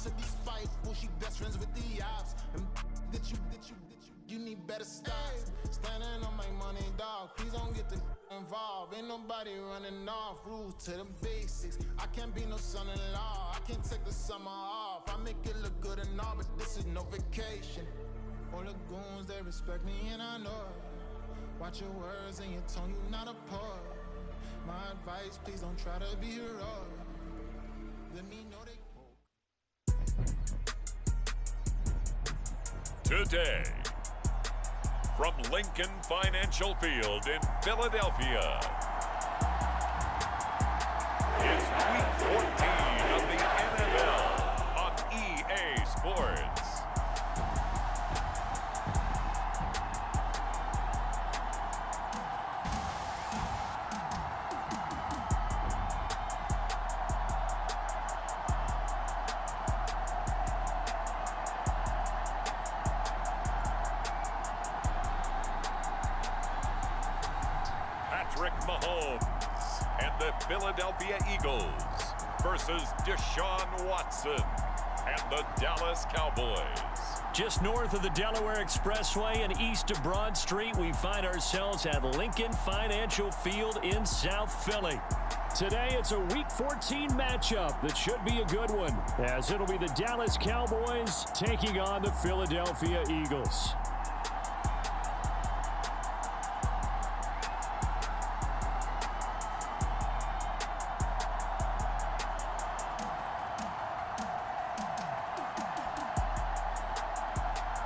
to be spiteful. She best friends with the ops. And that you need better stop. Standing on my money, dog. Please don't get the involved. Ain't nobody running off. Rules to the basics. I can't be no son-in-law. I can't take the summer off. I make it look good and all, but this is no vacation. All the goons, they respect me and I know it. Watch your words and your tone, you not a poet. My advice, please don't try to be heroic. Let me know they... Today, from Lincoln Financial Field in Philadelphia, it's Week 14 of the NFL on EA Sports. Patrick Mahomes and the Philadelphia Eagles versus Deshaun Watson and the Dallas Cowboys. Just north of the Delaware Expressway and east of Broad Street, we find ourselves at Lincoln Financial Field in South Philly. Today, it's a Week 14 matchup that should be a good one, as it'll be the Dallas Cowboys taking on the Philadelphia Eagles.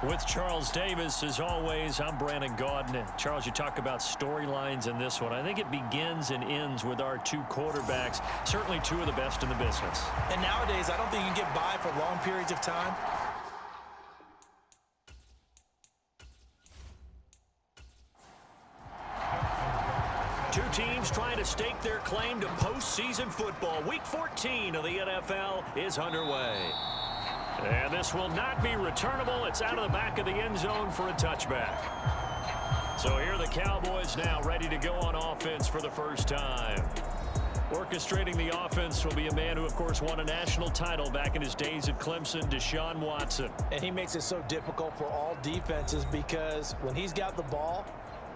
With Charles Davis, as always, I'm Brandon Gaudin. Charles, you talk about storylines in this one. I think it begins and ends with our two quarterbacks, certainly two of the best in the business. And nowadays, I don't think you can get by for long periods of time. Two teams trying to stake their claim to postseason football. Week 14 of the NFL is underway. And this will not be returnable. It's out of the back of the end zone for a touchback. So here are the Cowboys now ready to go on offense for the first time. Orchestrating the offense will be a man who, of course, won a national title back in his days at Clemson, Deshaun Watson. And he makes it so difficult for all defenses because when he's got the ball,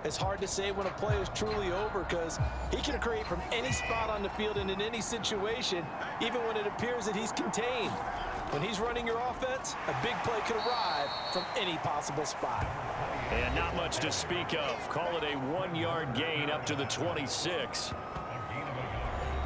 it's hard to say when a play is truly over because he can create from any spot on the field and in any situation, even when it appears that he's contained. When he's running your offense, a big play could arrive from any possible spot. And not much to speak of. Call it a 1-yard gain up to the 26.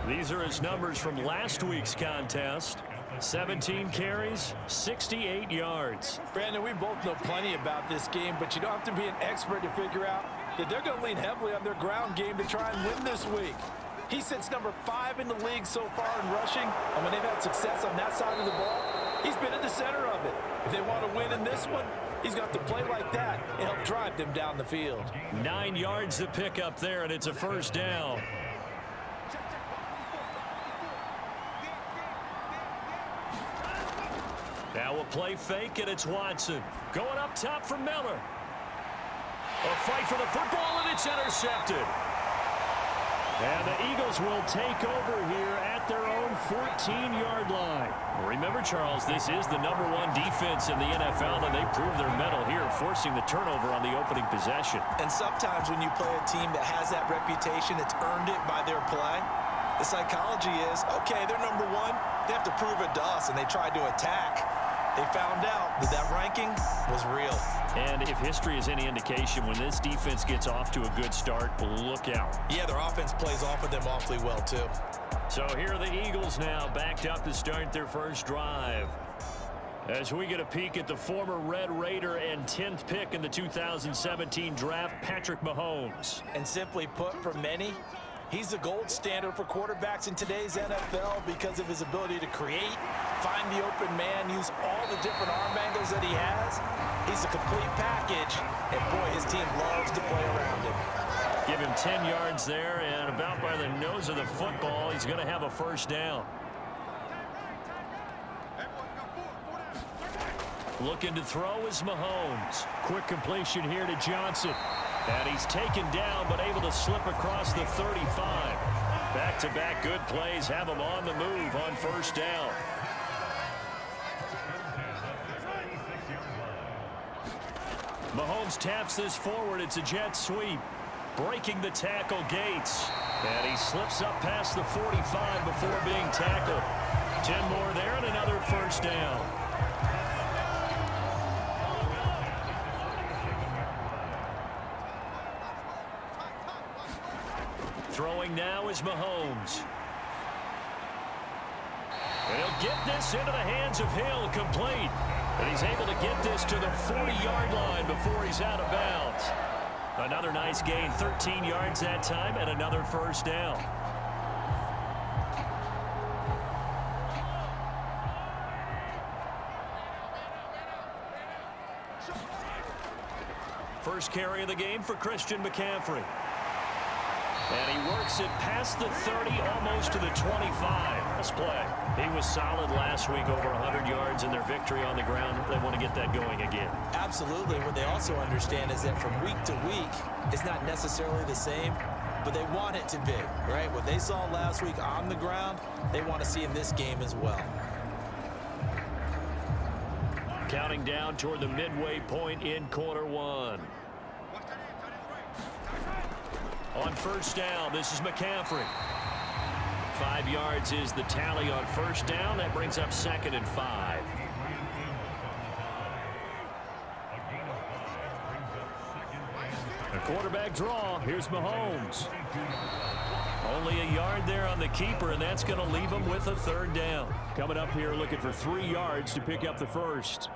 These are his numbers from last week's contest. 17 carries, 68 yards. Brandon, we both know plenty about this game, but you don't have to be an expert to figure out that they're going to lean heavily on their ground game to try and win this week. He sits number 5 in the league so far in rushing, and when they've had success on that side of the ball, he's been at the center of it. If they want to win in this one, he's got to play like that and help drive them down the field. 9 yards to pick up there, and it's a first down. Now we'll play fake, and it's Watson. Going up top for Miller. A fight for the football, and it's intercepted. And the Eagles will take over here at their own 14-yard line. Remember, Charles, this is the #1 defense in the NFL, and they prove their mettle here, forcing the turnover on the opening possession. And sometimes when you play a team that has that reputation, that's earned it by their play, the psychology is, okay, they're #1. They have to prove it to us, and they tried to attack. They found out that that ranking was real. And if history is any indication, when this defense gets off to a good start, look out. Yeah, their offense plays off of them awfully well, too. So here are the Eagles now, backed up to start their first drive. As we get a peek at the former Red Raider and 10th pick in the 2017 draft, Patrick Mahomes. And simply put, for many, he's the gold standard for quarterbacks in today's NFL because of his ability to create, find the open man, use all the different arm angles that he has. He's a complete package, and boy, his team loves to play around him. Give him 10 yards there, and about by the nose of the football, he's going to have a first down. Looking to throw is Mahomes. Quick completion here to Johnson. And he's taken down, but able to slip across the 35. Back-to-back good plays have him on the move on first down. Mahomes taps this forward. It's a jet sweep. Breaking the tackle, Gates. And he slips up past the 45 before being tackled. 10 more there and another first down. Throwing now is Mahomes. And he'll get this into the hands of Hill, complete. And he's able to get this to the 40-yard line before he's out of bounds. Another nice gain, 13 yards that time, and another first down. First carry of the game for Christian McCaffrey. And he works it past the 30, almost to the 25. This play. He was solid last week, over 100 yards in their victory on the ground. They want to get that going again. Absolutely. What they also understand is that from week to week, it's not necessarily the same, but they want it to be, right? What they saw last week on the ground, they want to see in this game as well. Counting down toward the midway point in quarter one. On first down, this is McCaffrey. 5 yards is the tally on first down. That brings up 2nd and 5. A quarterback draw. Here's Mahomes. Only a yard there on the keeper, and that's going to leave him with a 3rd down. Coming up here looking for 3 yards to pick up the first.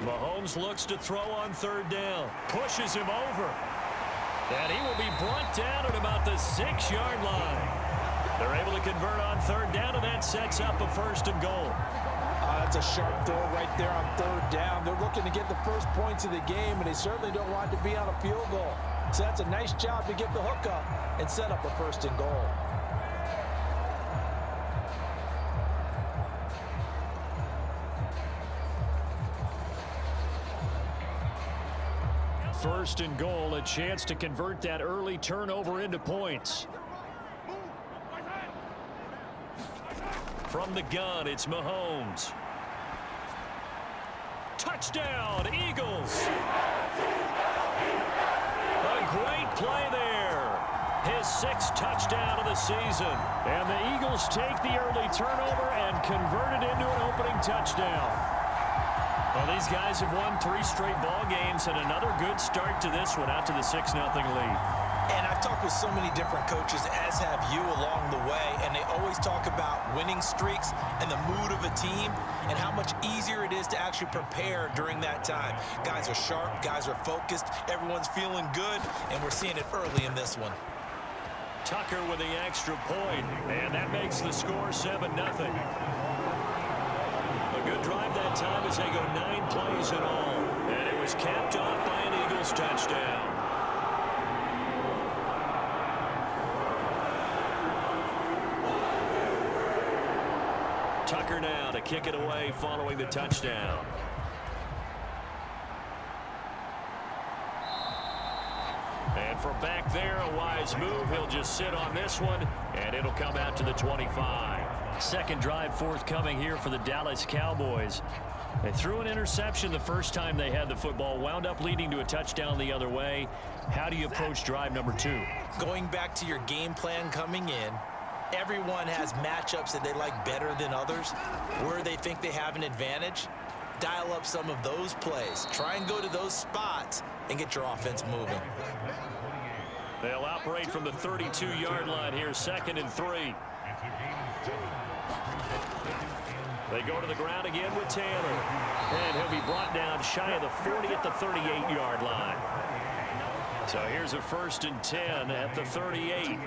Mahomes looks to throw on 3rd down. Pushes him over. And he will be brought down at about the 6-yard line. They're able to convert on 3rd down, and that sets up a 1st and goal. That's a sharp throw right there on 3rd down. They're looking to get the first points of the game, and they certainly don't want it to be on a field goal. So that's a nice job to get the hook up and set up a 1st and goal. First and goal, a chance to convert that early turnover into points. From the gun, it's Mahomes. Touchdown, Eagles. A great play there. His 6th touchdown of the season. And the Eagles take the early turnover and convert it into an opening touchdown. Well, these guys have won 3 straight ball games, and another good start to this one, out to the 6-0 lead. And I've talked with so many different coaches, as have you, along the way, and they always talk about winning streaks and the mood of a team and how much easier it is to actually prepare during that time. Guys are sharp, guys are focused, everyone's feeling good, and we're seeing it early in this one. Tucker with the extra point, and that makes the score 7-0. Good drive that time as they go 9 plays in all. And it was capped off by an Eagles touchdown. Tucker now to kick it away following the touchdown. And from back there, a wise move. He'll just sit on this one, and it'll come out to the 25. Second drive forthcoming here for the Dallas Cowboys. They threw an interception the first time they had the football, wound up leading to a touchdown the other way. How do you approach drive number 2? Going back to your game plan coming in, everyone has matchups that they like better than others. Where they think they have an advantage, dial up some of those plays. Try and go to those spots and get your offense moving. They'll operate from the 32-yard line here, 2nd and 3. They go to the ground again with Taylor. And he'll be brought down shy of the 40 at the 38-yard line. So here's a 1st and 10 at the 38.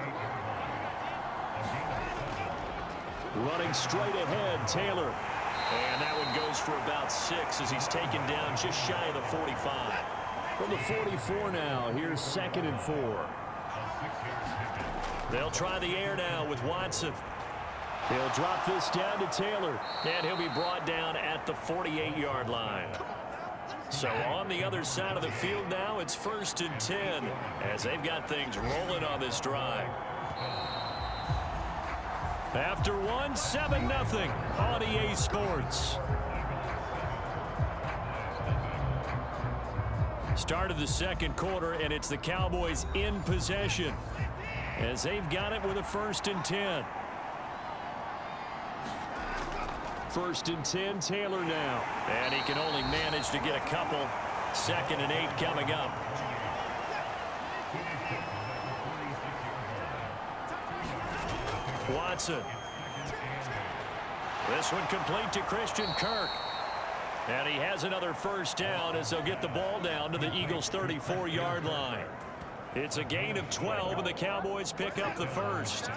Running straight ahead, Taylor. And that one goes for about 6 as he's taken down just shy of the 45. From the 44 now, here's 2nd and 4. They'll try the air now with Watson. He'll drop this down to Taylor, and he'll be brought down at the 48-yard line. So on the other side of the field now, it's 1st and 10 as they've got things rolling on this drive. After one, 7-0 on EA Sports. Start of the second quarter, and it's the Cowboys in possession as they've got it with a 1st and 10. 1st and 10, Taylor now. And he can only manage to get a couple. 2nd and 8 coming up. Watson. This one complete to Christian Kirk. And he has another 1st down as they'll get the ball down to the Eagles' 34-yard line. It's a gain of 12, and the Cowboys pick up the 1st.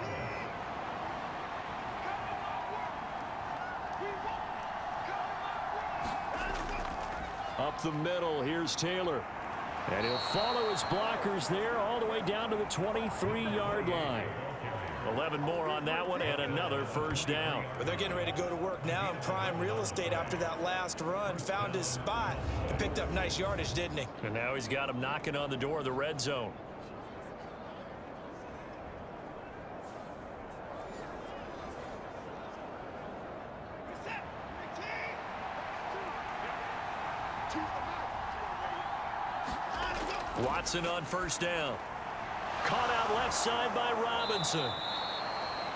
Up the middle, here's Taylor. And he'll follow his blockers there all the way down to the 23-yard line. 11 more on that one, and another 1st down. But they're getting ready to go to work now in prime real estate after that last run. Found his spot and picked up nice yardage, didn't he? And now he's got him knocking on the door of the red zone. Watson on 1st down. Caught out left side by Robinson.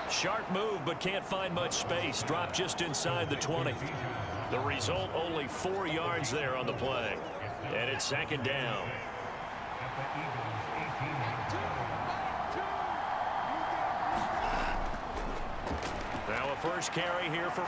Sharp move, but can't find much space. Dropped just inside the 20. The result, only 4 yards there on the play. And it's 2nd down. Now a 1st carry here for...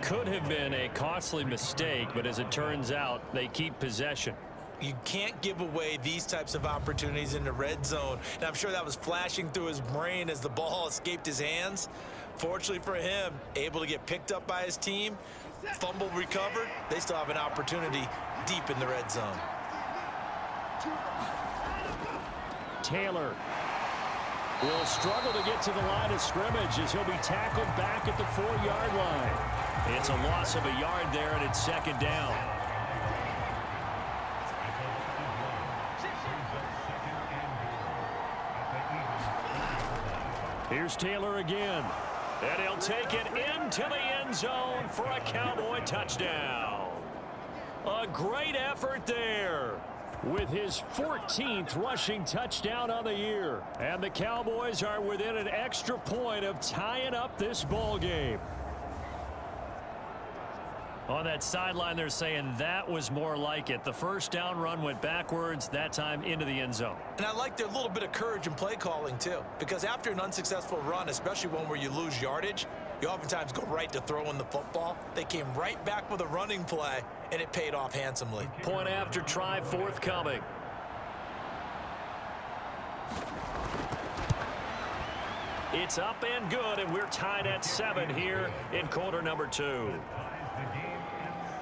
Could have been a costly mistake, but as it turns out, they keep possession. You can't give away these types of opportunities in the red zone. And I'm sure that was flashing through his brain as the ball escaped his hands. Fortunately for him, able to get picked up by his team, fumble recovered. They still have an opportunity deep in the red zone. Taylor will struggle to get to the line of scrimmage as he'll be tackled back at the 4-yard line. It's a loss of a yard there, and it's 2nd down. Here's Taylor again. And he'll take it into the end zone for a Cowboy touchdown. A great effort there with his 14th rushing touchdown on the year. And the Cowboys are within an extra point of tying up this ball game. On that sideline, they're saying that was more like it. The 1st down run went backwards, that time into the end zone. And I like their little bit of courage in play calling, too. Because after an unsuccessful run, especially one where you lose yardage, you oftentimes go right to throwing the football. They came right back with a running play, and it paid off handsomely. Point after try forthcoming. It's up and good, and we're tied at 7 here in quarter number 2.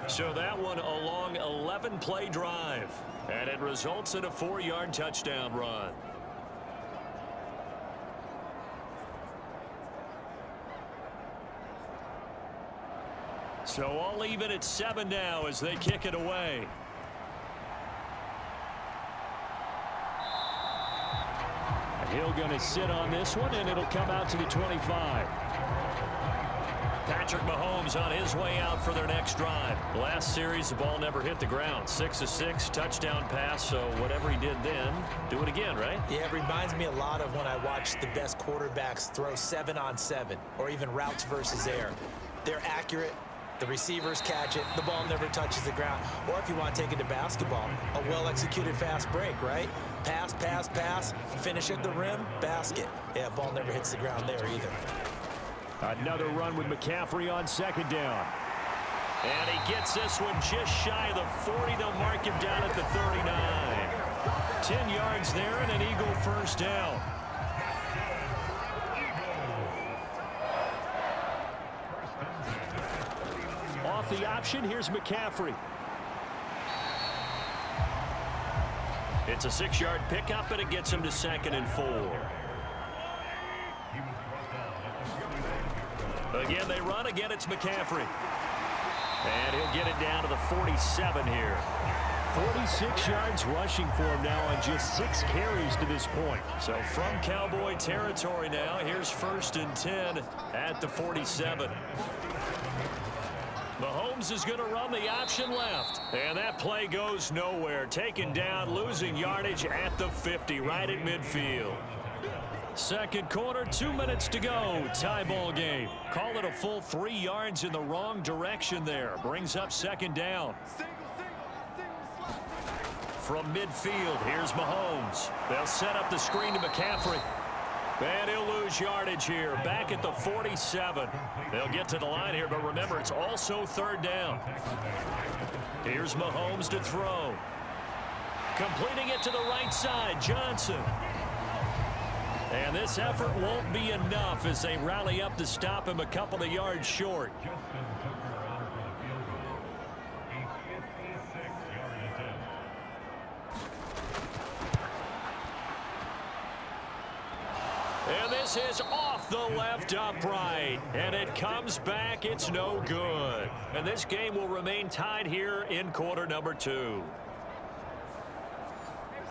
So that one a long 11-play drive, and it results in a 4-yard touchdown run. So all even at 7 now as they kick it away. Hill going to sit on this one, and it'll come out to the 25. Patrick Mahomes on his way out for their next drive. Last series, the ball never hit the ground. 6 of 6, touchdown pass, so whatever he did then, do it again, right? Yeah, it reminds me a lot of when I watched the best quarterbacks throw 7-on-7 or even routes versus air. They're accurate. The receivers catch it. The ball never touches the ground. Or if you want to take it to basketball, a well-executed fast break, right? Pass, pass, pass, finish at the rim, basket. Yeah, ball never hits the ground there either. Another run with McCaffrey on 2nd down. And he gets this one just shy of the 40. They'll mark him down at the 39. 10 yards there and an Eagle 1st down. Off the option, here's McCaffrey. It's a 6-yard pickup, and it gets him to 2nd and 4. Again, they run. Again, it's McCaffrey. And he'll get it down to the 47 here. 46 yards rushing for him now on just 6 carries to this point. So from Cowboy territory now, here's 1st and 10 at the 47. Mahomes is going to run the option left. And that play goes nowhere. Taken down, losing yardage at the 50, right at midfield. Second quarter, 2 minutes to go. Tie ball game. Call it a full 3 yards in the wrong direction there. Brings up second down. From midfield, here's Mahomes. They'll set up the screen to McCaffrey. And he'll lose yardage here. Back at the 47. They'll get to the line here, but remember, it's also third down. Here's Mahomes to throw. Completing it to the right side, Johnson. And this effort won't be enough as they rally up to stop him a couple of yards short. And this is off the left upright. And it comes back. It's no good. And this game will remain tied here in quarter number 2.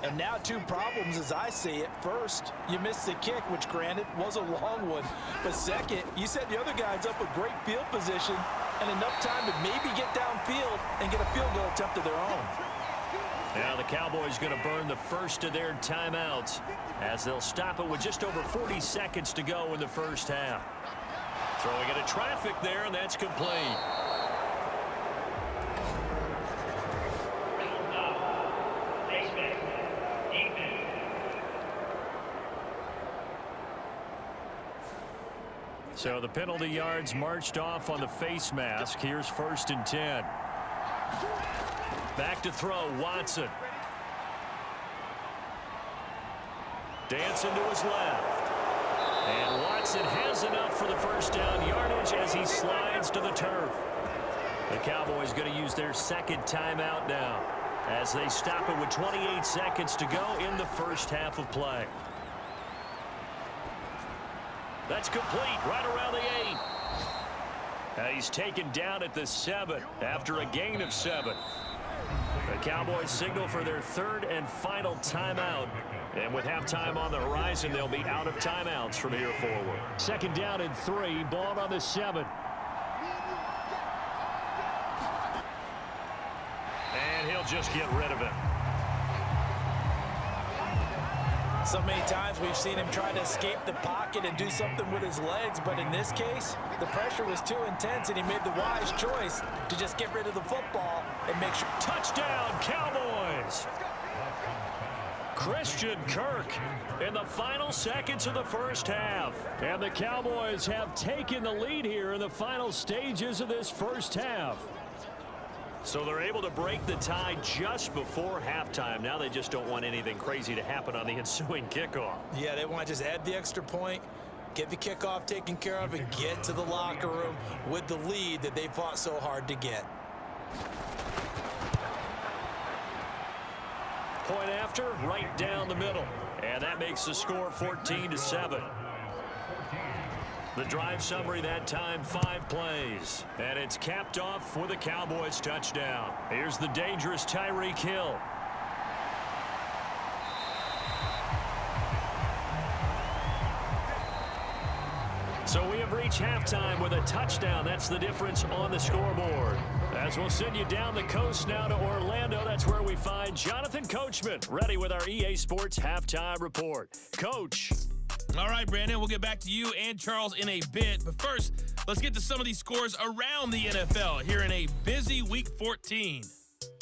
And now 2 problems as I see it. First, you missed the kick, which granted was a long one. But second, you set the other guys up with great field position and enough time to maybe get downfield and get a field goal attempt of their own. Now the Cowboys going to burn the first of their timeouts as they'll stop it with just over 40 seconds to go in the first half. Throwing into traffic there, and that's complete. So the penalty yards marched off on the face mask. Here's 1st and 10. Back to throw, Watson. Dancing to his left. And Watson has enough for the first down yardage as he slides to the turf. The Cowboys going to use their second timeout now as they stop it with 28 seconds to go in the first half of play. That's complete right around the 8. Now he's taken down at the 7 after a gain of 7. The Cowboys signal for their 3rd and final timeout. And with halftime on the horizon, they'll be out of timeouts from here forward. Second down and 3, ball on the 7. And he'll just get rid of it. So many times we've seen him try to escape the pocket and do something with his legs, but in this case, the pressure was too intense and he made the wise choice to just get rid of the football and make sure. Touchdown, Cowboys! Christian Kirk in the final seconds of the first half. And the Cowboys have taken the lead here in the final stages of this first half. So they're able to break the tie just before halftime. Now they just don't want anything crazy to happen on the ensuing kickoff. Yeah, they want to just add the extra point, get the kickoff taken care of, and get to the locker room with the lead that they fought so hard to get. Point after, right down the middle. And that makes the score 14-7. The drive summary that time, 5 plays. And it's capped off with a Cowboys touchdown. Here's the dangerous Tyreek Hill. So we have reached halftime with a touchdown. That's the difference on the scoreboard. As we'll send you down the coast now to Orlando, that's where we find Jonathan Coachman, ready with our EA Sports Halftime Report. Coach. All right, Brandon, we'll get back to you and Charles in a bit. But first, let's get to some of these scores around the NFL here in a busy Week 14.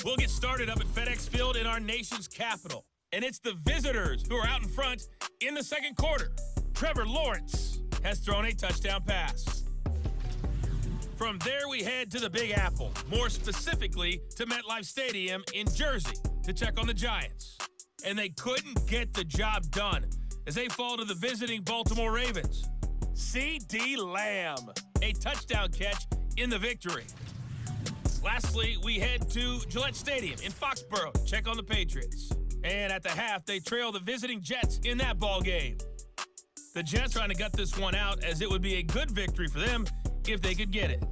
We'll get started up at FedEx Field in our nation's capital. And it's the visitors who are out in front in the second quarter. Trevor Lawrence has thrown a touchdown pass. From there, we head to the Big Apple, more specifically to MetLife Stadium in Jersey to check on the Giants. And they couldn't get the job done as they fall to the visiting Baltimore Ravens. C.D. Lamb, a touchdown catch in the victory. Lastly, we head to Gillette Stadium in Foxborough to check on the Patriots. And at the half, they trail the visiting Jets in that ball game. The Jets trying to gut this one out as it would be a good victory for them if they could get it.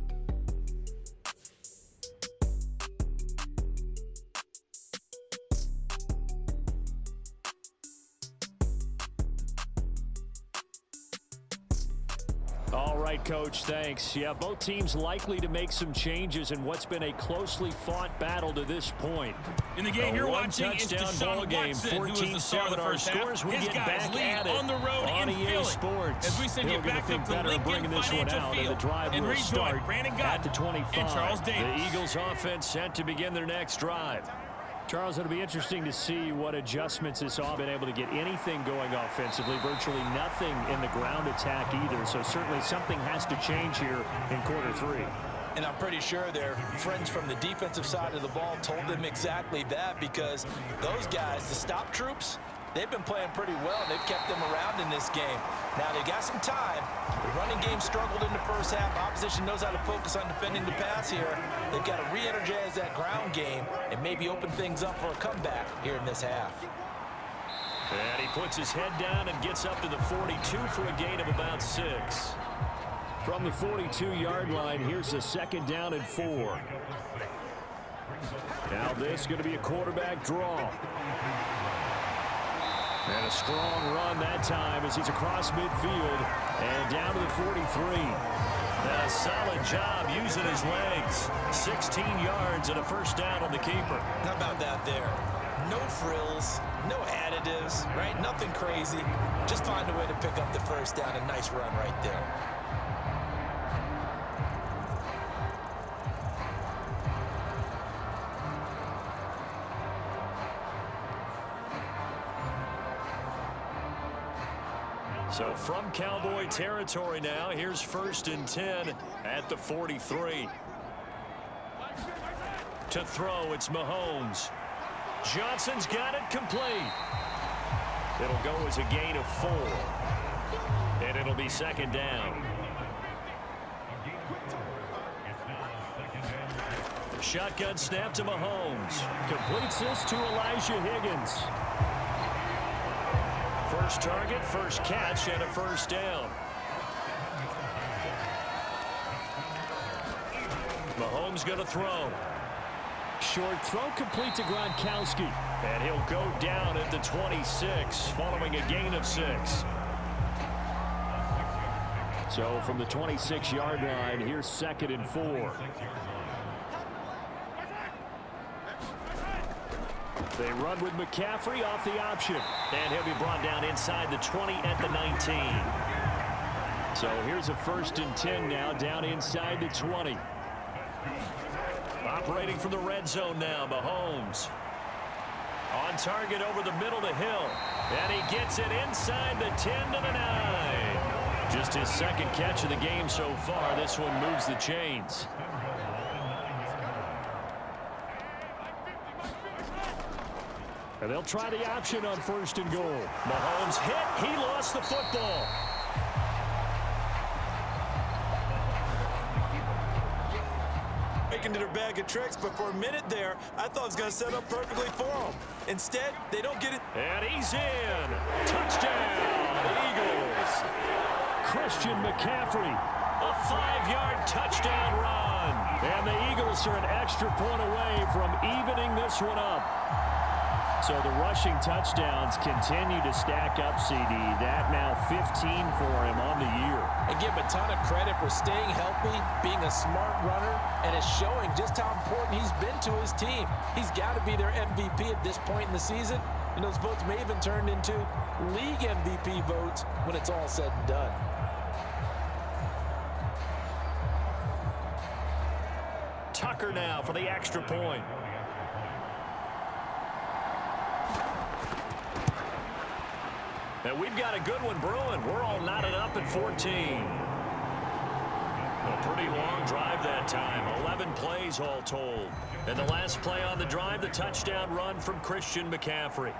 All right, Coach, thanks. Yeah, both teams likely to make some changes in what's been a closely fought battle to this point. In the game you're watching, it's Deshaun Watson, who is the star of the first half. His guys lead on the road in Philly. Sports. As we send you back up to Lincoln Financial Field and rejoin Brandon Gott at the 25. and Charles Davis. The Eagles offense set to begin their next drive. Charles, it'll be interesting to see what adjustments this offense been able to get anything going offensively. Virtually nothing in the ground attack either. So certainly something has to change here in quarter 3. And I'm pretty sure their friends from the defensive side of the ball told them exactly that, because those guys, the stop troops, they've been playing pretty well. They've kept them around in this game. Now, they got some time. The running game struggled in the first half. Opposition knows how to focus on defending the pass here. They've got to re-energize that ground game and maybe open things up for a comeback here in this half. And he puts his head down and gets up to the 42 for a gain of about 6. From the 42-yard line, here's a 2nd down and 4. Now this is going to be a quarterback draw. And a strong run that time as he's across midfield and down to the 43. A solid job using his legs. 16 yards and a 1st down on the keeper. How about that there? No frills, no additives, right? Nothing crazy. Just find a way to pick up the 1st down. A nice run right there. So from Cowboy territory now, here's 1st and 10 at the 43. To throw, it's Mahomes. Johnson's got it complete. It'll go as a gain of 4. And it'll be 2nd down. Shotgun snap to Mahomes. Completes this to Elijah Higgins. First target, 1st catch, and a 1st down. Mahomes going to throw. Short throw complete to Gronkowski. And he'll go down at the 26 following a gain of 6. So from the 26-yard line, here's 2nd and 4. They run with McCaffrey off the option. And he'll be brought down inside the 20 at the 19. So here's a 1st and 10 now, down inside the 20. Operating from the red zone now, Mahomes. On target over the middle to Hill. And he gets it inside the 10 to the 9. Just his 2nd catch of the game so far. This one moves the chains. And they'll try the option on 1st and goal. Mahomes hit. He lost the football. Into their bag of tricks, but for a minute there, I thought it was going to set up perfectly for them. Instead, they don't get it. And he's in. Touchdown, Eagles. Christian McCaffrey. A 5-yard touchdown run. And the Eagles are an extra point away from evening this one up. So the rushing touchdowns continue to stack up, CD. That now 15 for him on the year. And give him a ton of credit for staying healthy, being a smart runner, and it's showing just how important he's been to his team. He's got to be their MVP at this point in the season. And those votes may even turn into league MVP votes when it's all said and done. Tucker now for the extra point. And we've got a good one brewing. We're all knotted up at 14. A pretty long drive that time. 11 plays all told. And the last play on the drive, the touchdown run from Christian McCaffrey.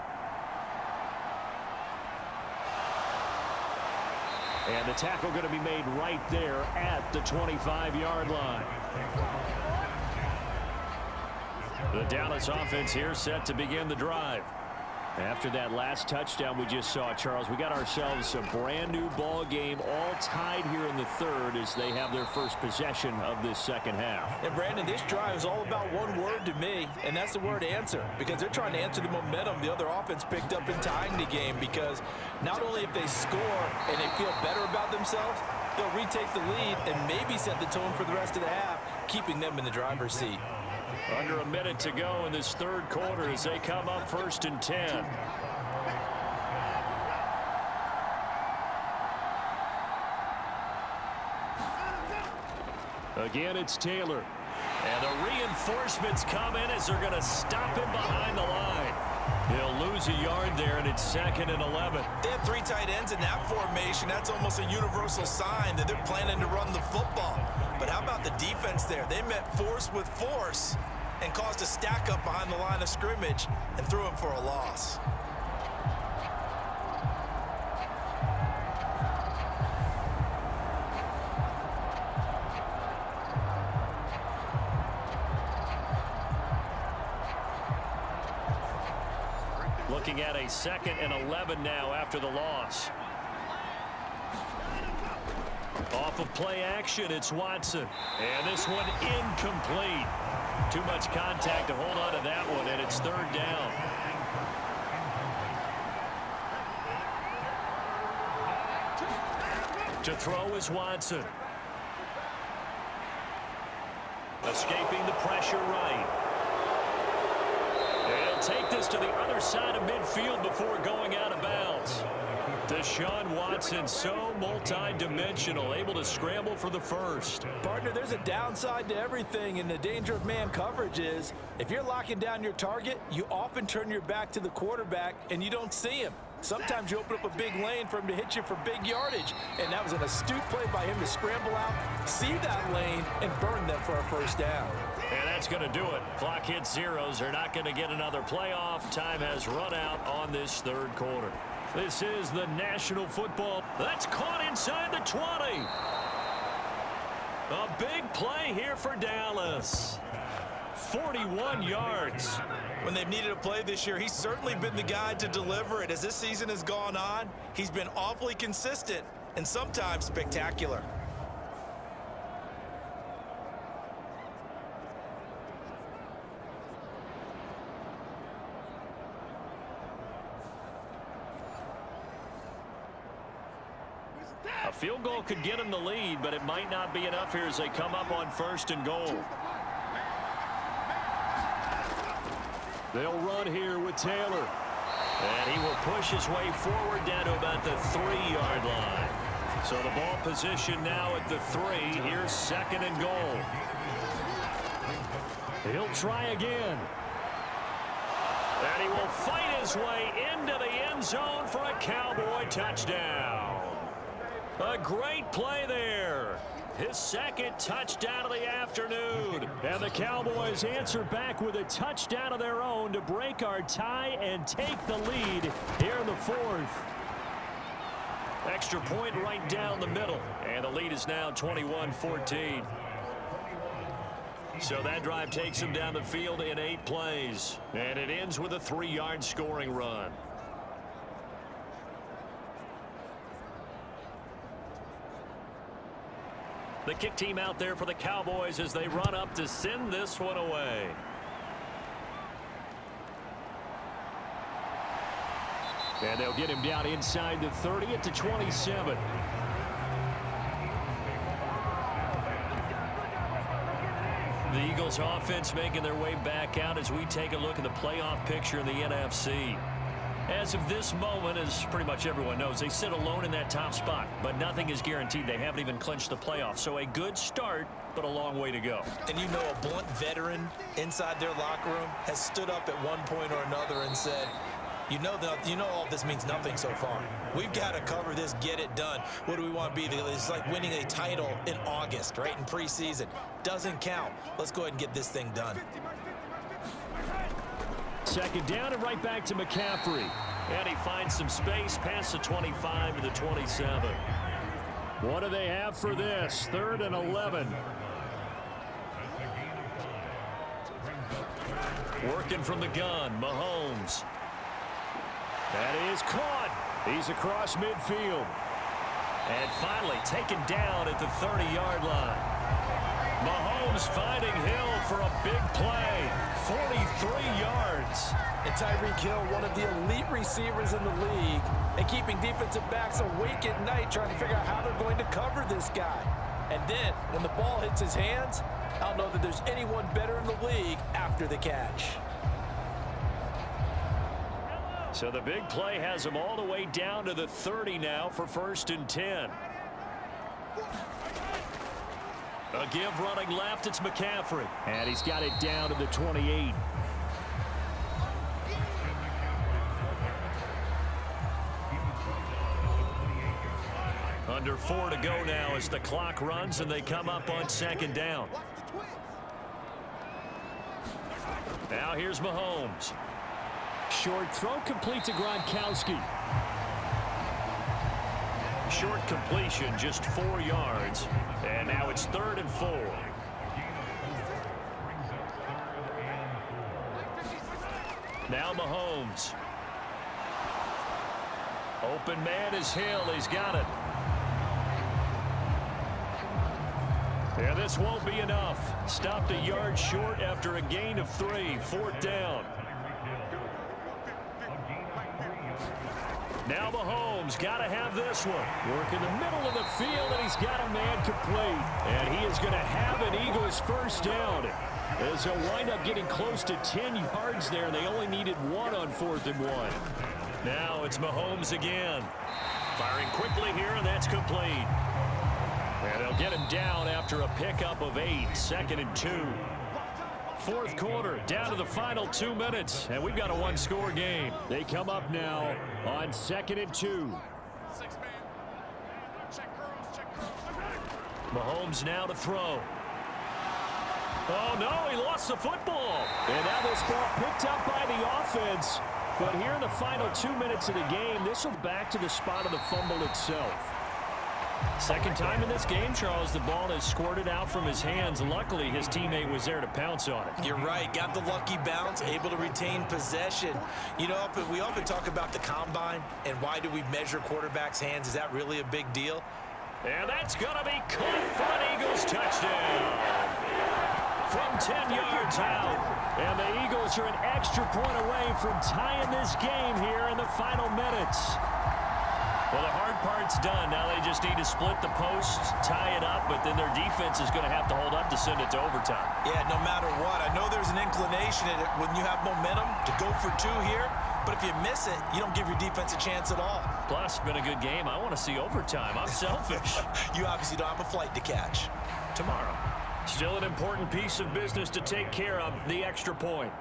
And the tackle going to be made right there at the 25-yard line. The Dallas offense here set to begin the drive. After that last touchdown we just saw, Charles, we got ourselves a brand new ball game, all tied here in the 3rd as they have their first possession of this 2nd half. And Brandon, this drive is all about one word to me, and that's the word answer, because they're trying to answer the momentum the other offense picked up in tying the game, because not only if they score and they feel better about themselves, they'll retake the lead and maybe set the tone for the rest of the half, keeping them in the driver's seat. Under a minute to go in this third quarter as they come up 1st and 10. Again, it's Taylor. And the reinforcements come in as they're going to stop him behind the line. He'll lose a yard there, and it's 2nd and 11. They have 3 tight ends in that formation. That's almost a universal sign that they're planning to run the football. But how about the defense there? They met force with force and caused a stack up behind the line of scrimmage and threw him for a loss. Looking at a 2nd and 11 now after the loss. Off of play action, it's Watson. And this one incomplete. Too much contact to hold on to that one, and it's 3rd down. To throw is Watson. Escaping the pressure right. He'll take this to the other side of midfield before going out of bounds. Deshaun Watson, so multi-dimensional, able to scramble for the first. Partner, there's a downside to everything, and the danger of man coverage is if you're locking down your target, you often turn your back to the quarterback and you don't see him. Sometimes you open up a big lane for him to hit you for big yardage, and that was an astute play by him to scramble out, see that lane, and burn them for a first down. And that's going to do it. Clock hits zeros. They're not going to get another playoff. Time has run out on this third quarter. This is the National Football. That's caught inside the 20. A big play here for Dallas. 41 yards. When they've needed a play this year, he's certainly been the guy to deliver it. As this season has gone on, he's been awfully consistent and sometimes spectacular. A field goal could get him the lead, but it might not be enough here as they come up on 1st and goal. They'll run here with Taylor. And he will push his way forward down to about the 3-yard line. So the ball position now at the 3. Here's 2nd and goal. He'll try again. And he will fight his way into the end zone for a Cowboy touchdown. A great play there. His 2nd touchdown of the afternoon. And the Cowboys answer back with a touchdown of their own to break our tie and take the lead here in the 4th. Extra point right down the middle. And the lead is now 21-14. So that drive takes him down the field in 8 plays. And it ends with a 3-yard scoring run. The kick team out there for the Cowboys as they run up to send this one away. And they'll get him down inside the 30 at the 27. The Eagles offense making their way back out as we take a look at the playoff picture in the NFC. As of this moment, as pretty much everyone knows, they sit alone in that top spot, but nothing is guaranteed. They haven't even clinched the playoffs. So a good start, but a long way to go. And you know, a blunt veteran inside their locker room has stood up at one point or another and said, you know all this means nothing so far. We've got to cover this, get it done. What do we want to be? It's like winning a title in August, right, in preseason. Doesn't count. Let's go ahead and get this thing done. 2nd down and right back to McCaffrey. And he finds some space past the 25 to the 27. What do they have for this? 3rd and 11. Working from the gun, Mahomes. That is caught. He's across midfield. And finally taken down at the 30-yard line. Mahomes finding Hill for a big play. 43 yards. And Tyreek Hill, one of the elite receivers in the league, and keeping defensive backs awake at night trying to figure out how they're going to cover this guy. And then, when the ball hits his hands, I don't know that there's anyone better in the league after the catch. So the big play has him all the way down to the 30 now for 1st and 10. A give running left, it's McCaffrey. And he's got it down to the 28. Under 4 to go now as the clock runs and they come up on 2nd down. Now here's Mahomes. Short throw complete to Gronkowski. Short completion, just 4 yards. And now it's 3rd and 4. Now Mahomes. Open man is Hill. He's got it. Yeah, this won't be enough. Stopped a yard short after a gain of 3. 4th down. Now Mahomes got to have this one. Work in the middle of the field, and he's got a man complete. And he is going to have an Eagles 1st down. As they'll wind up getting close to 10 yards there. They only needed 1 on 4th and 1. Now it's Mahomes again. Firing quickly here, and that's complete. And they'll get him down after a pickup of 8. 2nd and 2. 4th quarter, down to the final 2 minutes, and we've got a 1-score game. They come up now on 2nd and 2. Mahomes now to throw. Oh, no, he lost the football. And now this ball picked up by the offense. But here in the final 2 minutes of the game, this will back to the spot of the fumble itself. Second time in this game, Charles, the ball has squirted out from his hands. Luckily, his teammate was there to pounce on it. You're right. Got the lucky bounce, able to retain possession. You know, we often talk about the combine and why do we measure quarterbacks' hands. Is that really a big deal? And that's going to be caught for an Eagles touchdown. From 10 yards out. And the Eagles are an extra point away from tying this game here in the final minutes. Well, the hard part's done. Now they just need to split the post, tie it up, but then their defense is going to have to hold up to send it to overtime. Yeah, no matter what. I know there's an inclination in it when you have momentum to go for 2 here, but if you miss it, you don't give your defense a chance at all. Plus, been a good game. I want to see overtime. I'm selfish. You obviously don't have a flight to catch. Tomorrow. Still an important piece of business to take care of, the extra point.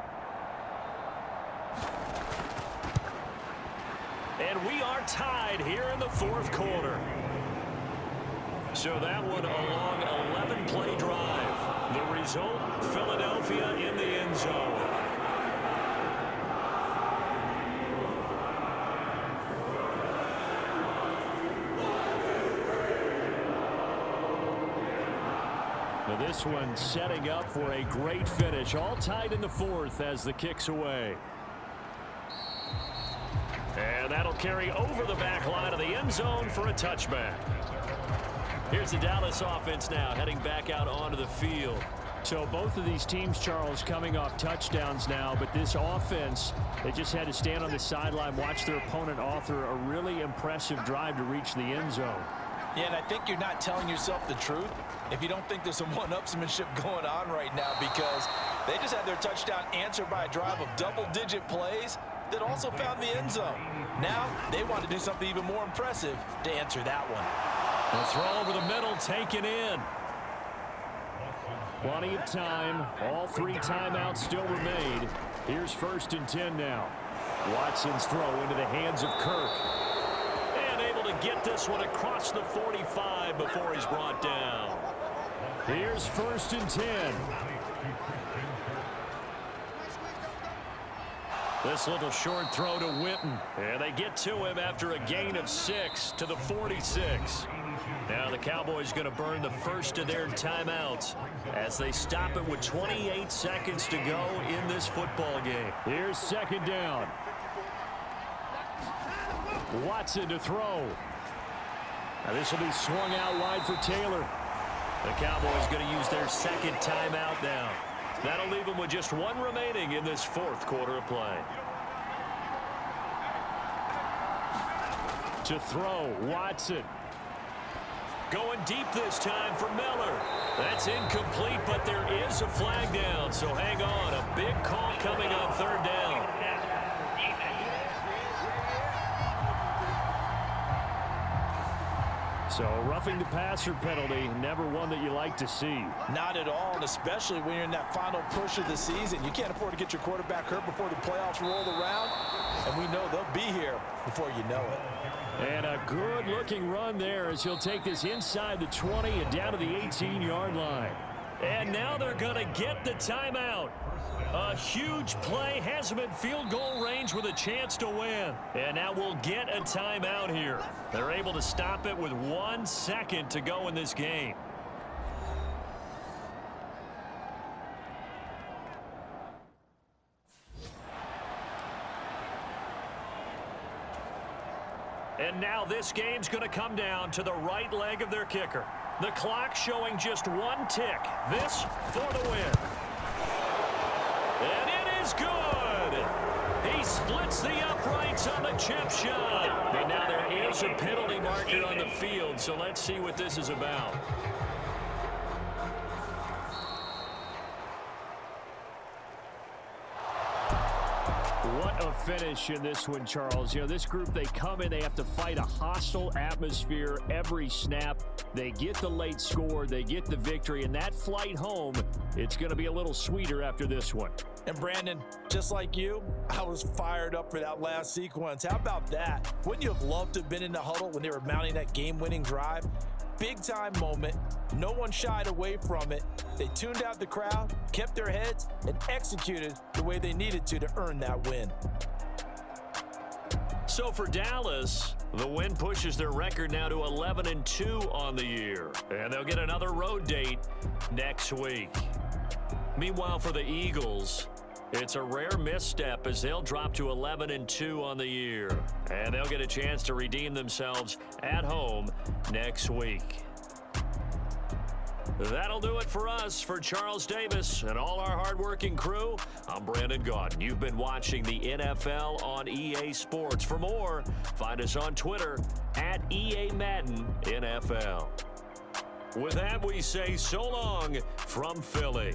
And we are tied here in the 4th quarter. So that one a long 11-play drive. The result, Philadelphia in the end zone. Now this one setting up for a great finish. All tied in the 4th as the kick's away. And that'll carry over the back line of the end zone for a touchback. Here's the Dallas offense now heading back out onto the field. So both of these teams, Charles, coming off touchdowns now, but this offense, they just had to stand on the sideline, watch their opponent author a really impressive drive to reach the end zone. Yeah, and I think you're not telling yourself the truth if you don't think there's some one-upsmanship going on right now, because they just had their touchdown answered by a drive of double-digit plays that also found the end zone. Now they want to do something even more impressive to answer that one. A throw over the middle, taken in. Plenty of time. All 3 timeouts still remain. Here's 1st and 10 now. Watson's throw into the hands of Kirk. And able to get this one across the 45 before he's brought down. Here's 1st and 10. This little short throw to Witten. And they get to him after a gain of 6 to the 46. Now the Cowboys going to burn the first of their timeouts as they stop it with 28 seconds to go in this football game. Here's 2nd down. Watson to throw. Now this will be swung out wide for Taylor. The Cowboys going to use their second timeout now. That'll leave them with just one remaining in this fourth quarter of play. To throw, Watson. Going deep this time for Miller. That's incomplete, but there is a flag down, so hang on. A big call coming on third down. So roughing the passer penalty, never one that you like to see. Not at all, and especially when you're in that final push of the season. You can't afford to get your quarterback hurt before the playoffs roll around, and we know they'll be here before you know it. And a good-looking run there as he'll take this inside the 20 and down to the 18-yard line. And now they're going to get the timeout. A huge play has him in field goal range with a chance to win. And now we'll get a timeout here. They're able to stop it with 1 second to go in this game. And now this game's going to come down to the right leg of their kicker. The clock showing just 1 tick. This for the win. And it is good. He splits the uprights on the chip shot. And now there is a penalty marker on the field, so let's see what this is about. What a finish in this one, Charles. You know, this group, they come in, they have to fight a hostile atmosphere every snap. They get the late score, they get the victory, and that flight home, it's going to be a little sweeter after this one. And Brandon, just like you, I was fired up for that last sequence. How about that? Wouldn't you have loved to have been in the huddle when they were mounting that game-winning drive? Big-time moment. No one shied away from it. They tuned out the crowd, kept their heads, and executed the way they needed to earn that win. So for Dallas, the win pushes their record now to 11-2 on the year. And they'll get another road date next week. Meanwhile, for the Eagles, it's a rare misstep as they'll drop to 11-2 on the year. And they'll get a chance to redeem themselves at home next week. That'll do it for us. For Charles Davis and all our hardworking crew, I'm Brandon Gaudin. You've been watching the NFL on EA Sports. For more, find us on Twitter at EA Madden NFL. With that, we say so long from Philly.